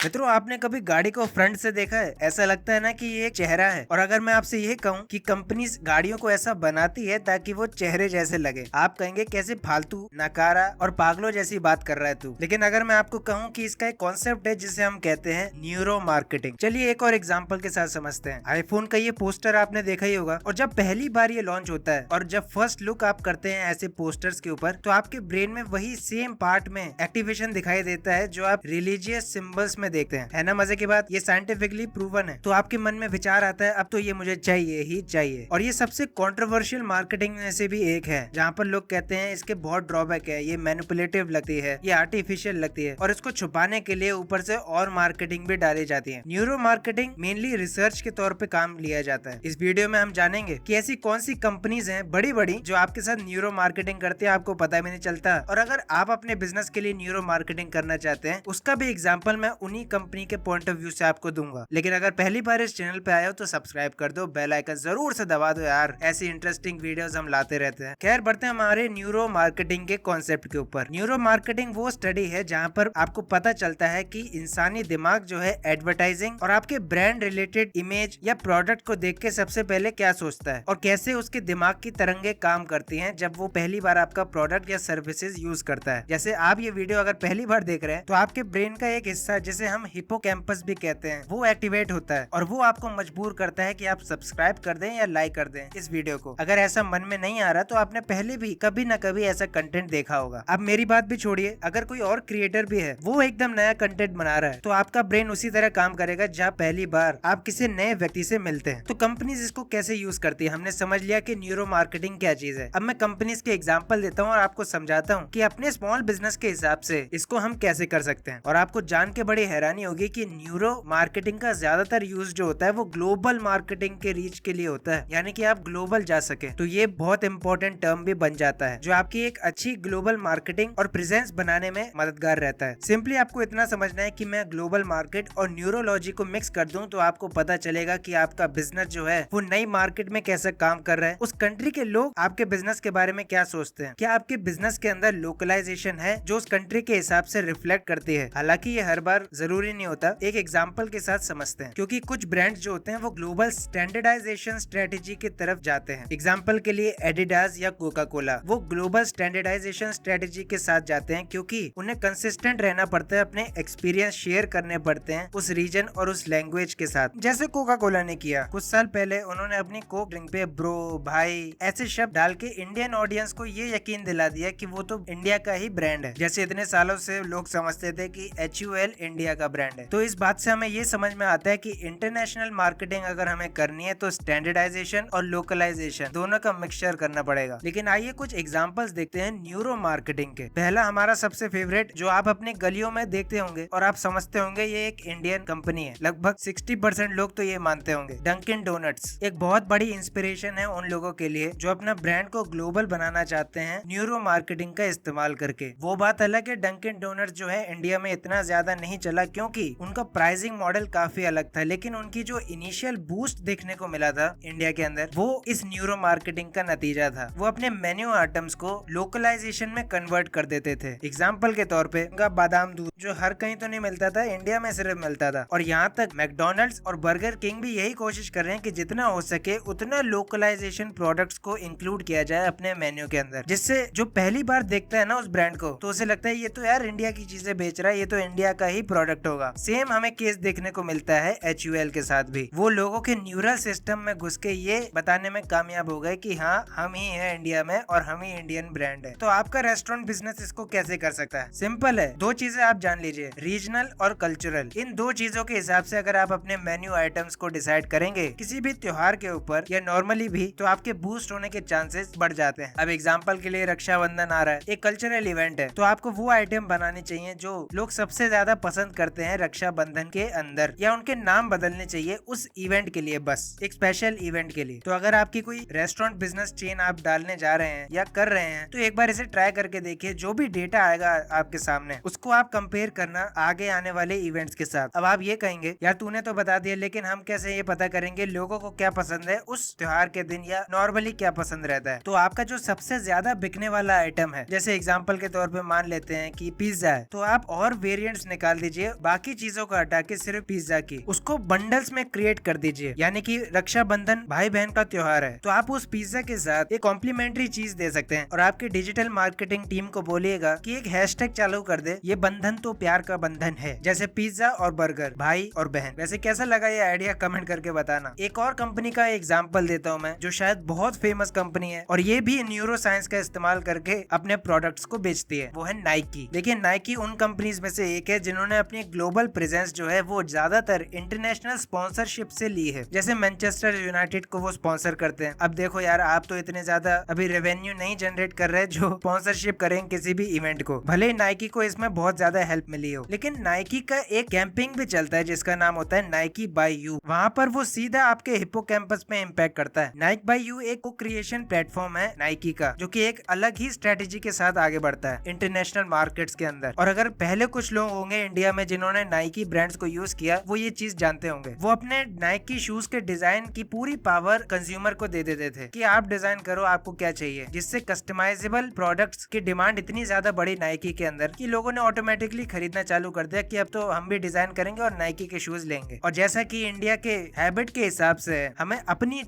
मित्रों, आपने कभी गाड़ी को फ्रंट से देखा है? ऐसा लगता है ना कि ये एक चेहरा है। और अगर मैं आपसे ये कहूँ कि कंपनी गाड़ियों को ऐसा बनाती है ताकि वो चेहरे जैसे लगे, आप कहेंगे कैसे फालतू, नकारा और पागलों जैसी बात कर रहा है तू। लेकिन अगर मैं आपको कहूँ कि इसका एक कॉन्सेप्ट है जिसे हम कहते हैं न्यूरो मार्केटिंग। चलिए एक और एग्जाम्पल के साथ समझते हैं। आईफोन का ये पोस्टर आपने देखा ही होगा, और जब पहली बार ये लॉन्च होता है और जब फर्स्ट लुक आप करते हैं ऐसे पोस्टर्स के ऊपर, तो आपके ब्रेन में वही सेम पार्ट में एक्टिवेशन दिखाई देता है जो आप रिलीजियस सिंबल्स में देखते हैं। है ना मजे की बात? ये साइंटिफिकली प्रूवन है। तो आपके मन में विचार आता है अब तो ये मुझे चाहिए ही चाहिए। और ये सबसे कंट्रोवर्शियल मार्केटिंग में से भी एक है, जहाँ पर लोग कहते हैं इसके बहुत ड्रॉबैक है, ये मैनिपुलेटिव लगती है, ये आर्टिफिशियल लगती है, और इसको छुपाने के लिए ऊपर से और मार्केटिंग भी डाली जाती है। न्यूरो मार्केटिंग मेनली रिसर्च के तौर पे काम लिया जाता है। इस वीडियो में हम जानेंगे कि ऐसी कौन सी कंपनीज हैं बड़ी बड़ी जो आपके साथ न्यूरो मार्केटिंग करती है, आपको पता भी नहीं चलता। और अगर आप अपने बिजनेस के लिए न्यूरो मार्केटिंग करना चाहते हैं, उसका भी एग्जाम्पल मैं उन्हीं कंपनी के पॉइंट ऑफ व्यू से आपको दूंगा। लेकिन अगर पहली बार इस चैनल पे आए हो तो सब्सक्राइब कर दो, बेल आइकन जरूर से दबा दो यार, ऐसी इंटरेस्टिंग वीडियोस हम लाते रहते हैं। खैर, बढ़ते हैं हमारे न्यूरो मार्केटिंग के कॉन्सेप्ट के ऊपर। न्यूरो मार्केटिंग वो स्टडी है जहाँ पर आपको पता चलता है कि इंसानी दिमाग जो है एडवर्टाइजिंग और आपके ब्रांड रिलेटेड इमेज या प्रोडक्ट को देख के सबसे पहले क्या सोचता है, और कैसे उसके दिमाग की तरंगे काम करती हैं जब वो पहली बार आपका प्रोडक्ट या सर्विसेज यूज करता है। जैसे आप ये वीडियो अगर पहली बार देख रहे हैं तो आपके ब्रेन का एक हिस्सा जिसे हम हिप्पोकैम्पस भी कहते हैं वो एक्टिवेट होता है, और वो आपको मजबूर करता है कि आप सब्सक्राइब कर दें या लाइक कर दें इस वीडियो को। अगर ऐसा मन में नहीं आ रहा तो आपने पहले भी कभी न कभी ऐसा कंटेंट देखा होगा। अब मेरी बात भी छोड़िए, अगर कोई और क्रिएटर भी है, वो एकदम नया कंटेंट बना रहा है, तो आपका ब्रेन उसी तरह काम करेगा जहाँ पहली बार आप किसी नए व्यक्ति से मिलते हैं। तो कंपनीज इसको कैसे यूज करती है, हमने समझ लिया कि न्यूरो मार्केटिंग क्या चीज है। अब मैं कंपनीज के एग्जाम्पल देता हूँ और आपको समझाता हूँ कि अपने स्मॉल बिजनेस के हिसाब से इसको हम कैसे कर सकते हैं। और आपको जान के बड़ी हैरानी होगी कि न्यूरो मार्केटिंग का ज्यादातर यूज जो होता है वो ग्लोबल मार्केटिंग के रीच के लिए होता है, यानी कि आप ग्लोबल जा सके। तो ये बहुत इंपॉर्टेंट टर्म भी बन जाता है जो आपकी एक अच्छी ग्लोबल मार्केटिंग और प्रेजेंस बनाने में मददगार रहता है। सिंपली आपको इतना समझना है कि मैं ग्लोबल मार्केट और न्यूरोलॉजी को मिक्स कर दूं तो आपको पता चलेगा कि आपका बिजनेस जो है वो नई मार्केट में कैसे काम कर रहा है, उस कंट्री के लोग आपके बिजनेस के बारे में क्या सोचते हैं, क्या आपके बिजनेस के अंदर लोकलाइजेशन है जो उस कंट्री के हिसाब से रिफ्लेक्ट करती है। हालांकि ये हर बार जरूरी नहीं होता। एक एग्जाम्पल के साथ समझते हैं, क्योंकि कुछ ब्रांड्स जो होते हैं वो ग्लोबल स्टैंडर्डाइजेशन स्ट्रेटेजी की तरफ जाते हैं। एग्जाम्पल के लिए एडिडास या कोका कोला, वो ग्लोबल स्टैंडर्डाइजेशन स्ट्रेटेजी के साथ जाते हैं क्योंकि उन्हें कंसिस्टेंट रहना पड़ता है, अपने एक्सपीरियंस शेयर करने पड़ते हैं उस रीजन और उस लैंग्वेज के साथ, जैसे कोका कोला ने किया। कुछ साल पहले उन्होंने अपनी कोक ड्रिंक पे ब्रो, भाई ऐसे शब्द डाल के इंडियन ऑडियंस को ये यकीन दिला दिया कि वो तो इंडिया का ही ब्रांड है, जैसे इतने सालों से लोग समझते थे कि HUL इंडिया का ब्रांड है। तो इस बात से हमें ये समझ में आता है कि इंटरनेशनल मार्केटिंग अगर हमें करनी है तो स्टैंडर्डाइजेशन और लोकलाइजेशन दोनों का मिक्सचर करना पड़ेगा। लेकिन आइए कुछ एग्जांपल्स देखते हैं न्यूरो मार्केटिंग के। पहला हमारा सबसे फेवरेट जो आप अपनी गलियों में देखते होंगे और आप समझते होंगे ये एक इंडियन कंपनी है, लगभग 60% लोग तो ये मानते होंगे। डंकिन डोनट्स एक बहुत बड़ी इंस्पिरेशन है उन लोगों के लिए जो अपना ब्रांड को ग्लोबल बनाना चाहते हैं न्यूरो मार्केटिंग का इस्तेमाल करके। वो बात अलग है, डंकिन डोनट्स जो है इंडिया में इतना ज्यादा नहीं चला क्योंकि उनका प्राइसिंग मॉडल काफी अलग था, लेकिन उनकी जो इनिशियल बूस्ट देखने को मिला था इंडिया के अंदर वो इस न्यूरो मार्केटिंग का नतीजा था। वो अपने मेन्यू आइटम्स को लोकलाइजेशन में कन्वर्ट कर देते थे। एग्जाम्पल के तौर पे उनका बादाम दूध जो हर कहीं तो नहीं मिलता था, इंडिया में सिर्फ मिलता था। और यहाँ तक मैकडोनल्ड्स और बर्गर किंग भी यही कोशिश कर रहे हैं कि जितना हो सके उतना लोकलाइजेशन प्रोडक्ट्स को इंक्लूड किया जाए अपने मेन्यू के अंदर, जिससे जो पहली बार देखता है ना उस ब्रांड को तो उसे लगता है ये तो यार इंडिया की चीजें बेच रहा है, ये तो इंडिया का ही प्रोडक्ट होगा। सेम हमें केस देखने को मिलता है HUL के साथ भी। वो लोगों के न्यूरल सिस्टम में घुस के ये बताने में कामयाब हो गए कि हाँ हम ही है इंडिया में और हम ही इंडियन ब्रांड है। तो आपका रेस्टोरेंट बिजनेस इसको कैसे कर सकता है? सिंपल है, दो चीजें आप जान लीजिए, रीजनल और कल्चरल। इन दो चीजों के हिसाब से अगर आप अपने मेन्यू आइटम्स को डिसाइड करेंगे किसी भी त्योहार के ऊपर या नॉर्मली भी, तो आपके बूस्ट होने के चांसेस बढ़ जाते हैं। अब एग्जाम्पल के लिए रक्षाबंधन आ रहा है, एक कल्चरल इवेंट है, तो आपको वो आइटम बनानी चाहिए जो लोग सबसे ज्यादा पसंद करते हैं रक्षाबंधन के अंदर, या उनके नाम बदलने चाहिए उस इवेंट के लिए, बस एक स्पेशल इवेंट के लिए। तो अगर आपकी कोई रेस्टोरेंट बिजनेस चेन आप डालने जा रहे हैं या कर रहे हैं तो एक बार इसे ट्राई करके देखिए। जो भी डेटा आएगा आपके सामने उसको आप कंपेयर करना आगे आने वाले इवेंट्स के साथ। अब आप ये कहेंगे यार तूने तो बता दिया, लेकिन हम कैसे ये पता करेंगे लोगों को क्या पसंद है उस त्योहार के दिन या नॉर्मली क्या पसंद रहता है? तो आपका जो सबसे ज्यादा बिकने वाला आइटम है, जैसे एग्जाम्पल के तौर पे मान लेते हैं कि पिज्जा है, तो आप और वेरिएंट्स निकाल दीजिए बाकी चीजों को हटा के सिर्फ पिज्जा की उसको बंडल्स में क्रिएट कर दीजिए। यानी कि रक्षाबंधन भाई बहन का त्योहार है तो आप उस पिज्जा के साथ एक कॉम्प्लीमेंट्री चीज दे सकते हैं और आपके डिजिटल मार्केटिंग टीम को बोलिएगा कि एक हैशटैग चालू कर दे, ये बंधन तो प्यार का बंधन है, जैसे पिज्जा और बर्गर, भाई और बहन। वैसे कैसा लगा ये आइडिया कमेंट करके बताना। एक और कंपनी का एग्जांपल देता हूँ मैं, जो शायद बहुत फेमस कंपनी है और ये भी न्यूरो साइंस का इस्तेमाल करके अपने प्रोडक्ट्स को बेचती है, वो है नाइकी। देखिए नाइकी उन कंपनीज में से एक है जिन्होंने अपनी ग्लोबल प्रेजेंस जो है वो ज्यादातर इंटरनेशनल स्पॉन्सरशिप से ली है। जैसे मैनचेस्टर यूनाइटेड को वो स्पॉन्सर करते हैं। अब देखो यार, आप तो इतने ज्यादा अभी रेवेन्यू नहीं जनरेट कर रहे जो स्पॉन्सरशिप करें किसी भी इवेंट को, भले ही नाइकी को इसमें बहुत ज्यादा हेल्प मिली हो। लेकिन नाइकी का एक कैंपिंग भी चलता है जिसका नाम होता है नाइकी बाय यू। वहाँ पर वो सीधा आपके हिप्पोकैम्पस में इम्पैक्ट करता है। नाइक बाय यू एक को क्रिएशन प्लेटफॉर्म है नाइकी का, जो कि एक अलग ही स्ट्रेटेजी के साथ आगे बढ़ता है इंटरनेशनल मार्केट्स के अंदर। और अगर पहले कुछ लोग होंगे इंडिया में जिन्होंने नाइकी ब्रांड्स को यूज किया, वो ये चीज जानते होंगे। वो अपने नाइकी शूज के डिजाइन की पूरी पावर कंज्यूमर को दे देते थे कि आप डिजाइन करो आपको क्या चाहिए, जिससे कस्टमाइजेबल प्रोडक्ट्स की डिमांड इतनी ज्यादा बढ़ी नाइकी के अंदर कि लोगों ने ऑटोमेटिकली खरीदना चालू कर दिया कि अब तो हम भी डिजाइन करेंगे और नाइकी के शूज लेंगे। और जैसा कि इंडिया के हैबिट के हिसाब से हमें अपनी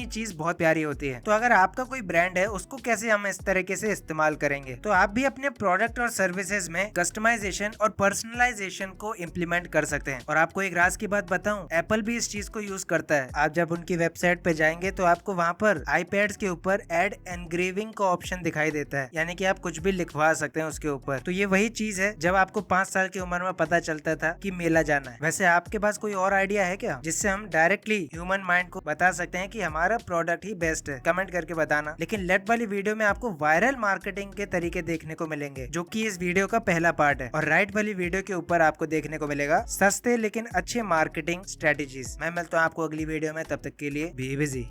चीज बहुत प्यारी होती है, तो अगर आपका कोई ब्रांड है उसको कैसे हम इस तरीके से इस्तेमाल करेंगे, तो आप भी अपने प्रोडक्ट और सर्विसेज में कस्टमाइजेशन और पर्सनलाइजेशन को इम्प्लीमेंट कर सकते हैं। और आपको एक राज की बात बताऊं, एप्पल भी इस चीज को यूज करता है। आप जब उनकी वेबसाइट पे जाएंगे तो आपको वहाँ पर आईपैड्स के ऊपर एड एनग्रेविंग का ऑप्शन दिखाई देता है, यानी कि आप कुछ भी लिखवा सकते हैं उसके ऊपर। तो ये वही चीज है जब आपको 5 साल की उम्र में पता चलता था कि मेला जाना है। वैसे आपके पास कोई और आइडिया है क्या जिससे हम डायरेक्टली ह्यूमन माइंड को बता सकते हैं कि हमारा प्रोडक्ट ही बेस्ट है? कमेंट करके बताना। लेकिन लेट वाली वीडियो में आपको वायरल मार्केटिंग के तरीके देखने को मिलेंगे, जो कि इस वीडियो का पहला पार्ट है। और राइट वाली वीडियो के ऊपर आपको देखने को मिलेगा सस्ते लेकिन अच्छे मार्केटिंग स्ट्रेटेजीज। मैं मिलता हूँ आपको अगली वीडियो में, तब तक के लिए बी बिजी।